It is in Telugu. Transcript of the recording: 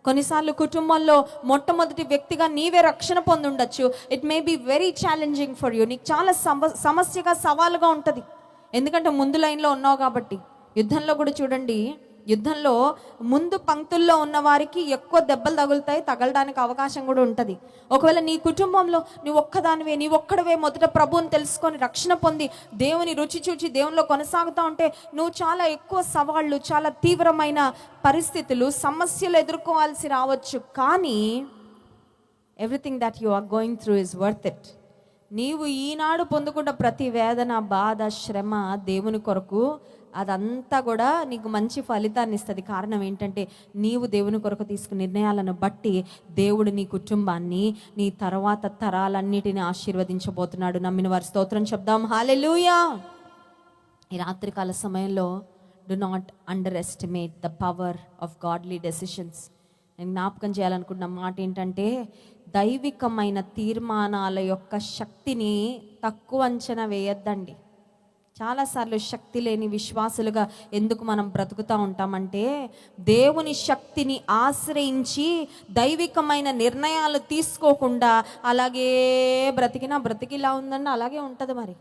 కొన్నిసార్లు కుటుంబంలో మొట్టమొదటి వ్యక్తిగా నీవే రక్షణ పొంది ఉండొచ్చు. It may be very challenging for you. నీకు చాలా సమస్యగా సవాలుగా ఉంటుంది, ఎందుకంటే ముందు లైన్లో ఉన్నావు కాబట్టి. యుద్ధంలో కూడా చూడండి, యుద్ధంలో ముందు పంక్తుల్లో ఉన్న వారికి ఎక్కువ దెబ్బలు తగలడానికి అవకాశం కూడా ఉంటుంది. ఒకవేళ నీ కుటుంబంలో నీ ఒక్కడవే మొదట ప్రభువుని తెలుసుకొని రక్షణ పొంది దేవుని రుచి చూచి దేవునిలో కొనసాగుతూ ఉంటే నువ్వు చాలా ఎక్కువ సవాళ్ళు, చాలా తీవ్రమైన పరిస్థితులు, సమస్యలు ఎదుర్కోవాల్సి రావచ్చు. కానీ everything that you are going through is worth it. నీవు ఈనాడు పొందుకున్న ప్రతి వేదన, బాధ, శ్రమ దేవుని కొరకు అదంతా కూడా నీకు మంచి ఫలితాన్ని ఇస్తుంది. కారణం ఏంటంటే నీవు దేవుని కొరకు తీసుకున్న నిర్ణయాలను బట్టి దేవుడు నీ కుటుంబాన్ని, నీ తర్వాత తరాలన్నిటిని ఆశీర్వదించబోతున్నాడు. నమ్మిన వారి స్తోత్రం చెప్దాం. హల్లెలూయా. ఈ రాత్రికాల సమయంలో do not under estimate the power of godly decisions. నేను జ్ఞాపకం చేయాలనుకున్న మాట ఏంటంటే, దైవికమైన తీర్మానాల యొక్క శక్తిని తక్కువ అంచనా వేయొద్దండి. చాలాసార్లు శక్తి లేని విశ్వాసులుగా ఎందుకు మనం బ్రతుకుతూ ఉంటామంటే, దేవుని శక్తిని ఆశ్రయించి దైవికమైన నిర్ణయాలు తీసుకోకుండా అలాగే బ్రతికిలా ఉందండి, అలాగే ఉంటుంది మరి.